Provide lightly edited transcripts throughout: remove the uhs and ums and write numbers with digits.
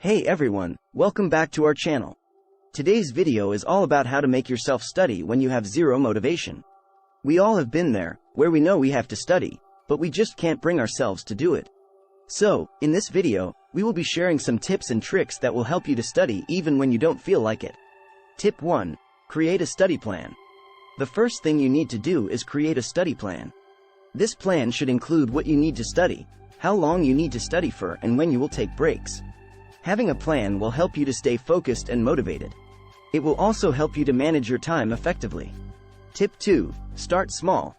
Hey everyone, welcome back to our channel. Today's video is all about how to make yourself study when you have zero motivation. We all have been there, where we know we have to study, but we just can't bring ourselves to do it. So, in this video, we will be sharing some tips and tricks that will help you to study even when you don't feel like it. Tip 1. Create a study plan. The first thing you need to do is create a study plan. This plan should include what you need to study, how long you need to study for, and when you will take breaks. Having a plan will help you to stay focused and motivated. It will also help you to manage your time effectively. Tip 2. Start small.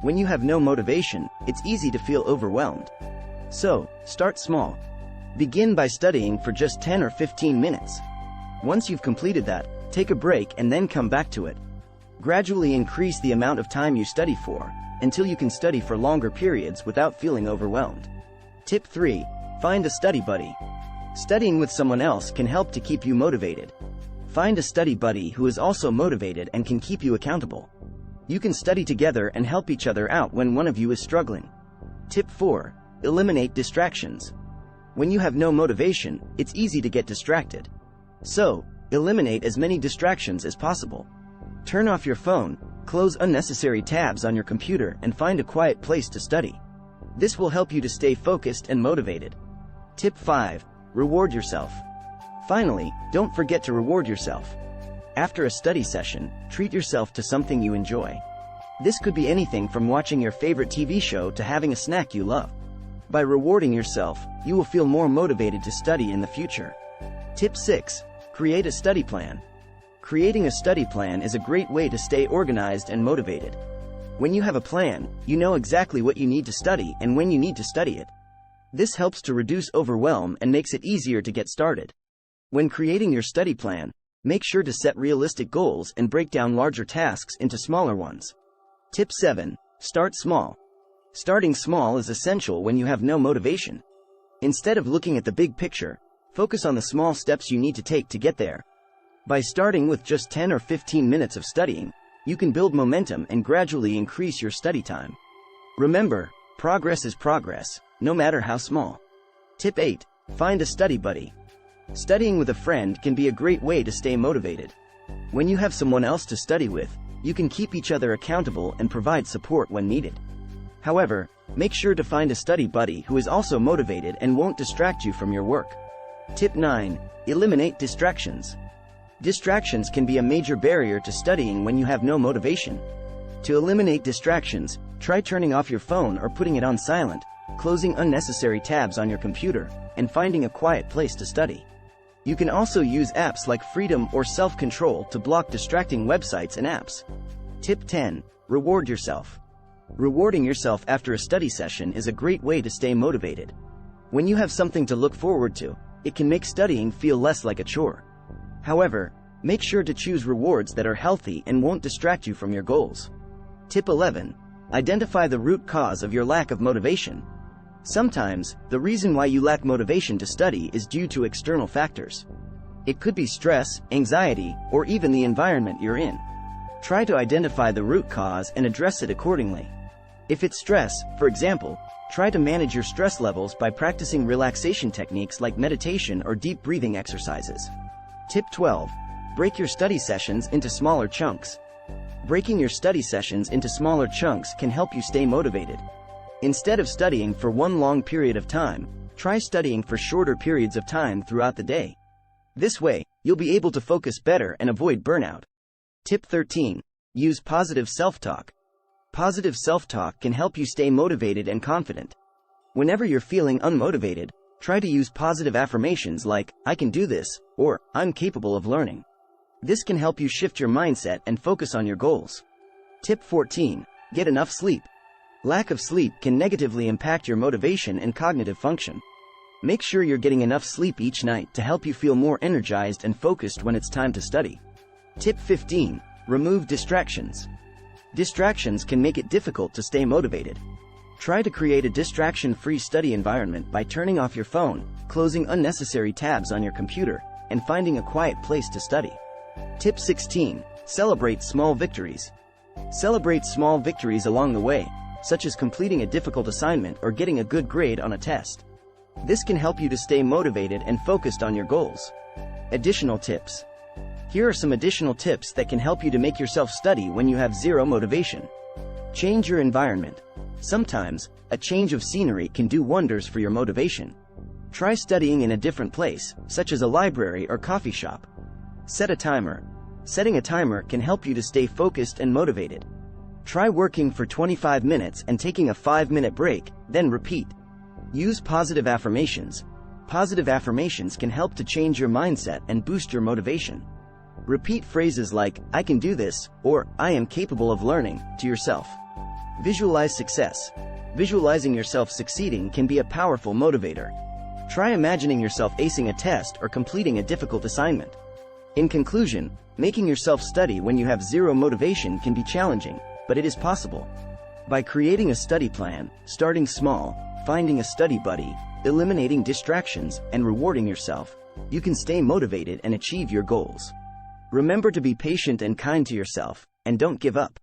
When you have no motivation, it's easy to feel overwhelmed. So, start small. Begin by studying for just 10 or 15 minutes. Once you've completed that, take a break and then come back to it. Gradually increase the amount of time you study for, until you can study for longer periods without feeling overwhelmed. Tip 3. Find a study buddy. Studying with someone else can help to keep you motivated. Find a study buddy who is also motivated and can keep you accountable. You can study together and help each other out when one of you is struggling. Tip 4. Eliminate distractions. When you have no motivation, it's easy to get distracted. So, eliminate as many distractions as possible. Turn off your phone, close unnecessary tabs on your computer, and find a quiet place to study. This will help you to stay focused and motivated. Tip 5. Reward yourself. Finally, don't forget to reward yourself. After a study session, treat yourself to something you enjoy. This could be anything from watching your favorite TV show to having a snack you love. By rewarding yourself, you will feel more motivated to study in the future. Tip 6. Create a study plan. Creating a study plan is a great way to stay organized and motivated. When you have a plan, you know exactly what you need to study and when you need to study it. This helps to reduce overwhelm and makes it easier to get started. When creating your study plan, make sure to set realistic goals and break down larger tasks into smaller ones. Tip 7. Start small. Starting small is essential when you have no motivation. Instead of looking at the big picture, focus on the small steps you need to take to get there. By starting with just 10 or 15 minutes of studying, you can build momentum and gradually increase your study time. Remember, progress is progress, no matter how small. Tip 8. Find a study buddy. Studying with a friend can be a great way to stay motivated. When you have someone else to study with, you can keep each other accountable and provide support when needed. However, make sure to find a study buddy who is also motivated and won't distract you from your work. Tip 9. Eliminate distractions. Distractions can be a major barrier to studying when you have no motivation. To eliminate distractions, try turning off your phone or putting it on silent, closing unnecessary tabs on your computer, and finding a quiet place to study. You can also use apps like Freedom or Self-Control to block distracting websites and apps. Tip 10. Reward yourself. Rewarding yourself after a study session is a great way to stay motivated. When you have something to look forward to, it can make studying feel less like a chore. However, make sure to choose rewards that are healthy and won't distract you from your goals. Tip 11. Identify the root cause of your lack of motivation. Sometimes, the reason why you lack motivation to study is due to external factors. It could be stress, anxiety, or even the environment you're in. Try to identify the root cause and address it accordingly. If it's stress, for example, try to manage your stress levels by practicing relaxation techniques like meditation or deep breathing exercises. Tip 12. Break your study sessions into smaller chunks. Breaking your study sessions into smaller chunks can help you stay motivated. Instead of studying for one long period of time, try studying for shorter periods of time throughout the day. This way, you'll be able to focus better and avoid burnout. Tip 13. Use positive self-talk. Positive self-talk can help you stay motivated and confident. Whenever you're feeling unmotivated, try to use positive affirmations like, "I can do this," or "I'm capable of learning." This can help you shift your mindset and focus on your goals. Tip 14. Get enough sleep. Lack of sleep can negatively impact your motivation and cognitive function. Make sure you're getting enough sleep each night to help you feel more energized and focused when it's time to study. Tip 15. Remove distractions. Distractions can make it difficult to stay motivated. Try to create a distraction-free study environment by turning off your phone, closing unnecessary tabs on your computer, and finding a quiet place to study. Tip 16. Celebrate small victories. Celebrate small victories along the way, such as completing a difficult assignment or getting a good grade on a test. This can help you to stay motivated and focused on your goals. Additional tips. Here are some additional tips that can help you to make yourself study when you have zero motivation. Change your environment. Sometimes, a change of scenery can do wonders for your motivation. Try studying in a different place, such as a library or coffee shop. Set a timer. Setting a timer can help you to stay focused and motivated. Try working for 25 minutes and taking a 5-minute break, then repeat. Use positive affirmations. Positive affirmations can help to change your mindset and boost your motivation. Repeat phrases like, "I can do this," or "I am capable of learning," to yourself. Visualize success. Visualizing yourself succeeding can be a powerful motivator. Try imagining yourself acing a test or completing a difficult assignment. In conclusion, making yourself study when you have zero motivation can be challenging, but it is possible. By creating a study plan, starting small, finding a study buddy, eliminating distractions, and rewarding yourself, you can stay motivated and achieve your goals. Remember to be patient and kind to yourself, and don't give up.